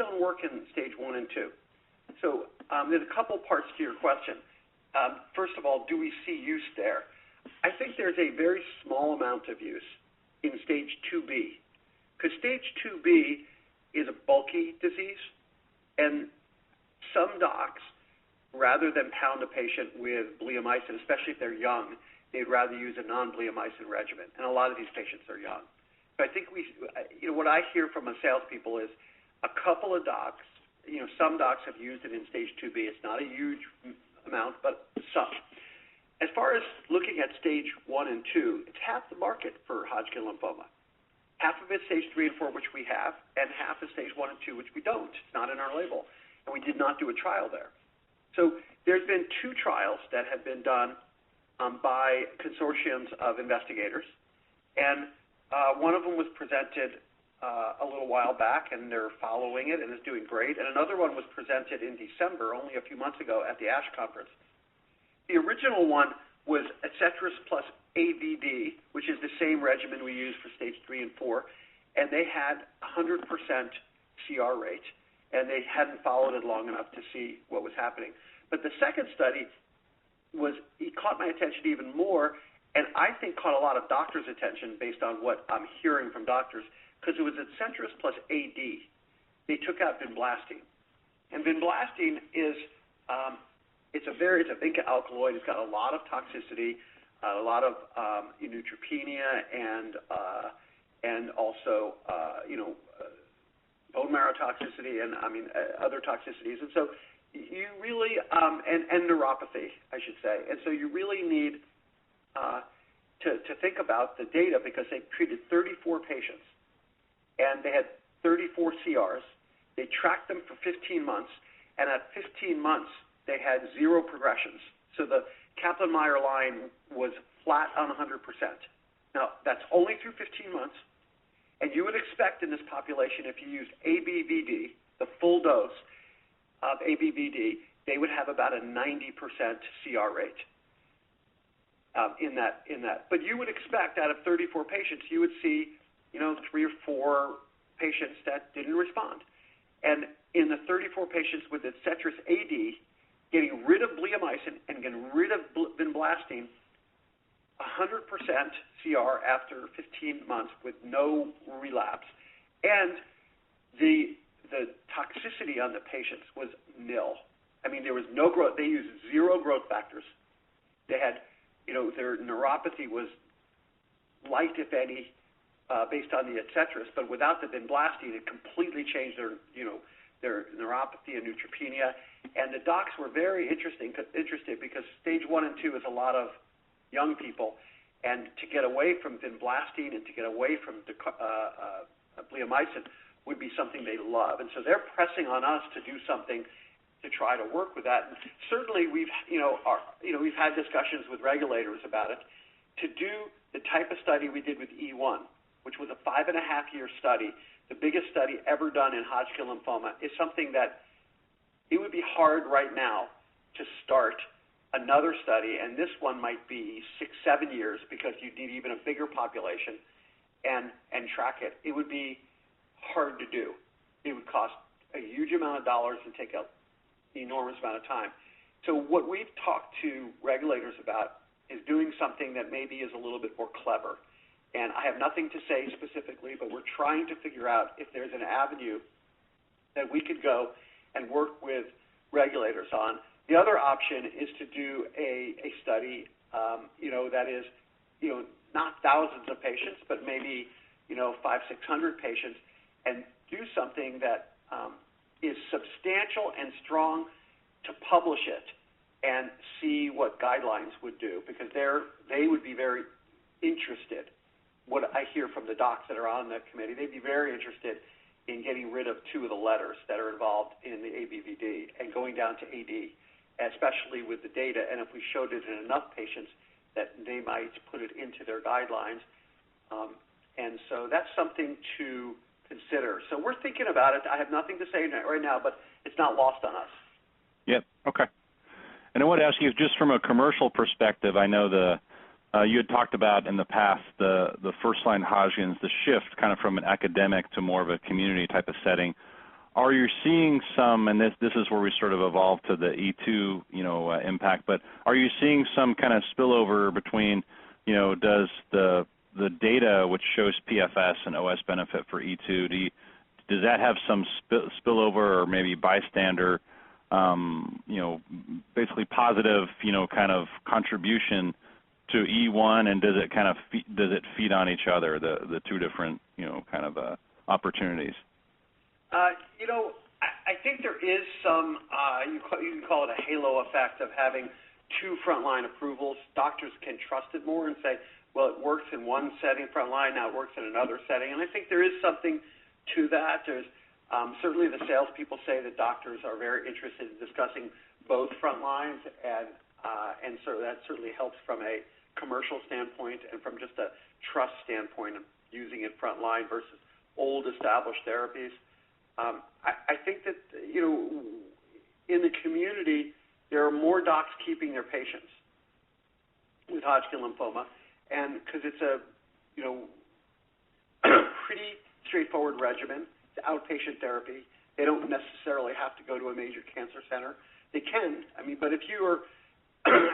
don't work in stage 1 and 2. So there's a couple parts to your question. First of all, do we see use there? I think there's a very small amount of use in stage 2B, because stage 2B is a bulky disease, and some docs, rather than pound a patient with bleomycin, especially if they're young, they'd rather use a non-bleomycin regimen, and a lot of these patients are young. So I think what I hear from the salespeople is a couple of docs, some docs have used it in stage 2B. It's not a huge amount, but some. As far as looking at stage 1 and 2, it's half the market for Hodgkin lymphoma. Half of it's stage 3 and 4, which we have, and half is stage 1 and 2, which we don't. It's not in our label, and we did not do a trial there. So there's been 2 trials that have been done by consortiums of investigators, and one of them was presented a little while back, and they're following it and is doing great, and another one was presented in December, only a few months ago, at the ASH conference. The original one was Adcetris plus AVD, which is the same regimen we use for stage 3 and 4, and they had 100% CR rate, and they hadn't followed it long enough to see what was happening. But the second study it caught my attention even more, and I think caught a lot of doctors' attention based on what I'm hearing from doctors, because it was Adcetris plus AD. They took out vinblastine, and vinblastine is it's a vinca alkaloid. It's got a lot of toxicity, a lot of neutropenia, and also bone marrow toxicity, and other toxicities. And so you really and neuropathy, I should say. And so you really need to think about the data, because they treated 34 patients, and they had 34 CRs. They tracked them for 15 months, and at 15 months, they had 0 progressions. So the Kaplan-Meier line was flat on 100%. Now, that's only through 15 months, and you would expect in this population, if you used ABVD, the full dose of ABVD, they would have about a 90% CR rate in that. But you would expect out of 34 patients, you would see 3 or 4 patients that didn't respond. And in the 34 patients with Adcetris AD, getting rid of bleomycin and getting rid of vinblastine, 100% CR after 15 months with no relapse. And the toxicity on the patients was nil. There was no growth. They used 0 growth factors. They had, their neuropathy was light, if any, based on the Adcetris, but without the vinblastine, it completely changed their neuropathy and neutropenia. And the docs were very interested because stage 1 and 2 is a lot of young people, and to get away from vinblastine and to get away from bleomycin would be something they love. And so they're pressing on us to do something to try to work with that. And certainly we've had discussions with regulators about it. To do the type of study we did with E1, which was a 5.5-year study, the biggest study ever done in Hodgkin lymphoma, is something that it would be hard right now to start another study, and this one might be 6-7 years, because you need even a bigger population and track it. It would be hard to do. It would cost a huge amount of dollars and take an enormous amount of time. So what we've talked to regulators about is doing something that maybe is a little bit more clever. And I have nothing to say specifically, but we're trying to figure out if there's an avenue that we could go and work with regulators on. The other option is to do a study, that is, not thousands of patients, but maybe, 500-600 patients, and do something that is substantial and strong to publish it and see what guidelines would do, because they would be very interested. What I hear from the docs that are on the committee, they'd be very interested in getting rid of 2 of the letters that are involved in the ABVD and going down to AD, especially with the data. And if we showed it in enough patients, that they might put it into their guidelines. And so that's something to consider. So we're thinking about it. I have nothing to say right now, but it's not lost on us. Yep. Okay. And I want to ask you, just from a commercial perspective, I know you had talked about in the past the first-line Hodgkin's, the shift kind of from an academic to more of a community type of setting. are you seeing some, and this is where we sort of evolved to the E2, impact, but are you seeing some kind of spillover between, does the data which shows PFS and OS benefit for E2, does that have some spillover or maybe bystander, basically positive, kind of contribution to E1, and does it kind of feed on each other, the two different, kind of opportunities? I think there is some, you can call it a halo effect of having two frontline approvals. Doctors can trust it more and say, well, it works in one setting frontline, now it works in another setting. And I think there is something to that. There's certainly the salespeople say that doctors are very interested in discussing both front lines, and so that certainly helps from a commercial standpoint and from just a trust standpoint of using it front line versus old established therapies. I think that, in the community, there are more docs keeping their patients with Hodgkin lymphoma, and because it's a, pretty straightforward regimen. It's outpatient therapy. They don't necessarily have to go to a major cancer center. They can, but if you are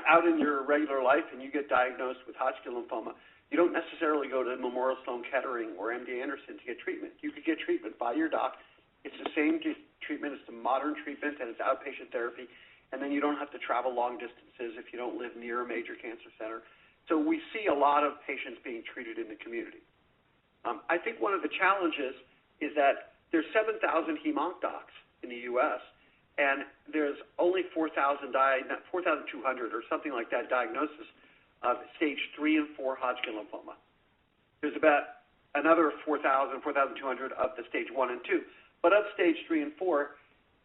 out in your regular life and you get diagnosed with Hodgkin lymphoma, you don't necessarily go to Memorial Sloan Kettering or MD Anderson to get treatment. You could get treatment by your doc. It's the same treatment. It's a modern treatment, and it's outpatient therapy. And then you don't have to travel long distances if you don't live near a major cancer center. So we see a lot of patients being treated in the community. I think one of the challenges is that there's 7,000 hem-onc docs in the U.S., and there's only 4,200 or something like that diagnosis of stage 3 and 4 Hodgkin lymphoma. There's about another 4,000, 4,200 of the stage 1 and 2. But of stage 3 and 4,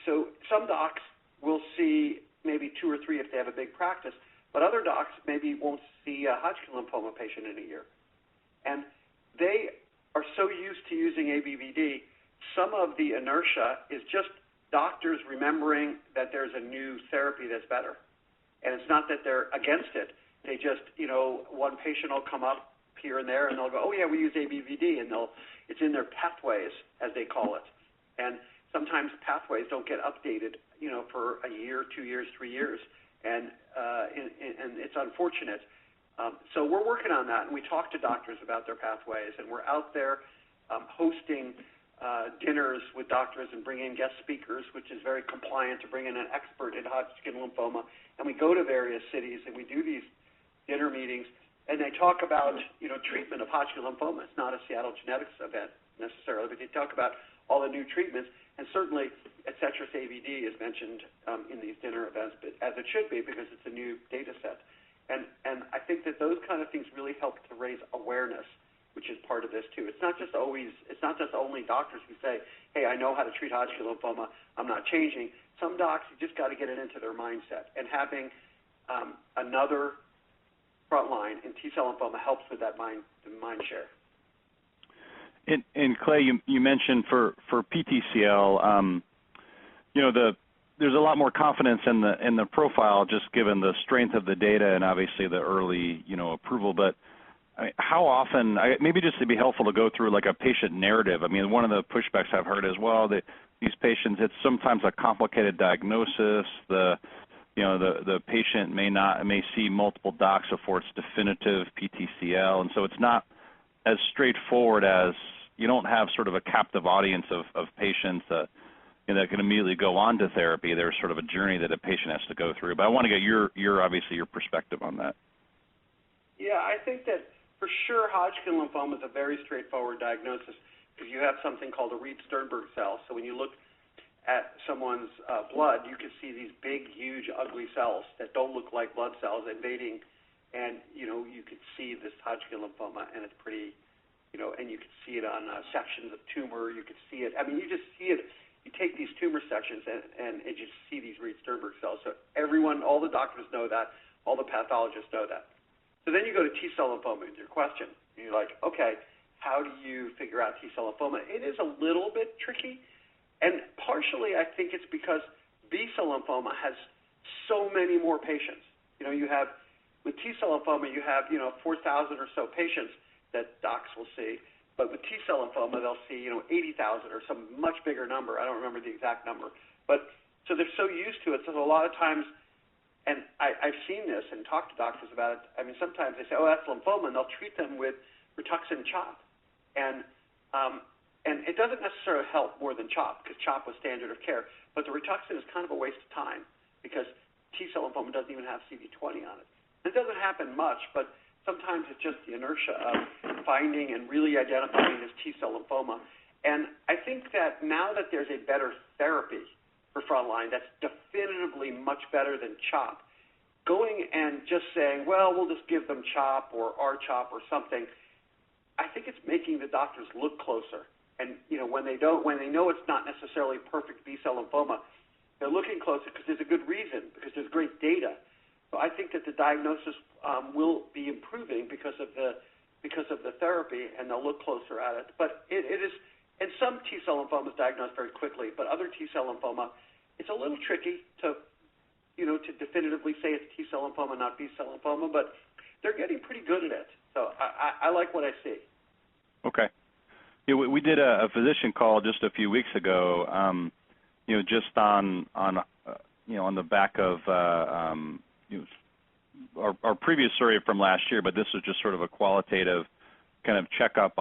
so some docs will see maybe 2 or 3 if they have a big practice, but other docs maybe won't see a Hodgkin lymphoma patient in a year. And they are so used to using ABVD, some of the inertia is just doctors remembering that there's a new therapy that's better. And it's not that they're against it. They just, one patient will come up here and there, and they'll go, oh, yeah, we use ABVD, and it's in their pathways, as they call it. And sometimes pathways don't get updated, for a year, 2 years, 3 years, and it's unfortunate. So we're working on that, and we talk to doctors about their pathways, and we're out there hosting dinners with doctors and bringing in guest speakers, which is very compliant to bring in an expert in Hodgkin lymphoma. And we go to various cities, and we do these dinner meetings, and they talk about, treatment of Hodgkin lymphoma. It's not a Seattle Genetics event necessarily, but they talk about all the new treatments, and certainly Etcetras AVD is mentioned in these dinner events, but as it should be because it's a new data set. And I think that those kind of things really help to raise awareness, which is part of this too. It's not just only doctors who say, hey, I know how to treat Hodgkin lymphoma, I'm not changing. Some docs, you just got to get it into their mindset, and having another frontline in T-cell lymphoma helps with that mind share. And Clay, you mentioned for PTCL, there's a lot more confidence in the profile just given the strength of the data and obviously the early approval. But how often, maybe just to be helpful to go through like a patient narrative. One of the pushbacks I've heard as well that these patients, it's sometimes a complicated diagnosis. The patient may see multiple docs before it's definitive PTCL, and so it's not as straightforward as you don't have sort of a captive audience of patients that can immediately go on to therapy. There's sort of a journey that a patient has to go through. But I want to get your perspective on that. Yeah, I think that for sure Hodgkin lymphoma is a very straightforward diagnosis because you have something called a Reed-Sternberg cell. So when you look at someone's blood, you can see these big, huge, ugly cells that don't look like blood cells invading, and you could see this Hodgkin lymphoma, and it's pretty, and you could see it on sections of tumor. You could see it. You just see it. You take these tumor sections, and you just see these Reed-Sternberg cells. So all the doctors know that. All the pathologists know that. So then you go to T-cell lymphoma with your question. And you're like, okay, how do you figure out T-cell lymphoma? It is a little bit tricky, and partially I think it's because B-cell lymphoma has so many more patients. With T-cell lymphoma, you have 4,000 or so patients that docs will see. But with T-cell lymphoma, they'll see, 80,000 or some much bigger number. I don't remember the exact number. But so they're so used to it. So a lot of times, and I've seen this and talked to doctors about it. I mean, sometimes they say, oh, that's lymphoma, and they'll treat them with Rituxan CHOP. And it doesn't necessarily help more than CHOP, because CHOP was standard of care. But the Rituxan is kind of a waste of time, because T-cell lymphoma doesn't even have CD20 on it. It doesn't happen much, but sometimes it's just the inertia of finding and really identifying this T-cell lymphoma. And I think that now that there's a better therapy for frontline that's definitively much better than CHOP, going and just saying, well, we'll just give them CHOP or R-CHOP or something, I think it's making the doctors look closer. And, when they know it's not necessarily perfect B-cell lymphoma, they're looking closer because there's a good reason, because there's great data. So I think that the diagnosis will be improving because of the therapy, and they'll look closer at it. But it is, and some T-cell lymphoma is diagnosed very quickly, but other T-cell lymphoma, it's a little tricky to definitively say it's T-cell lymphoma, not B-cell lymphoma, but they're getting pretty good at it. So I like what I see. Okay. Yeah, we did a physician call just a few weeks ago, just on the back of our previous survey from last year, but this was just sort of a qualitative kind of checkup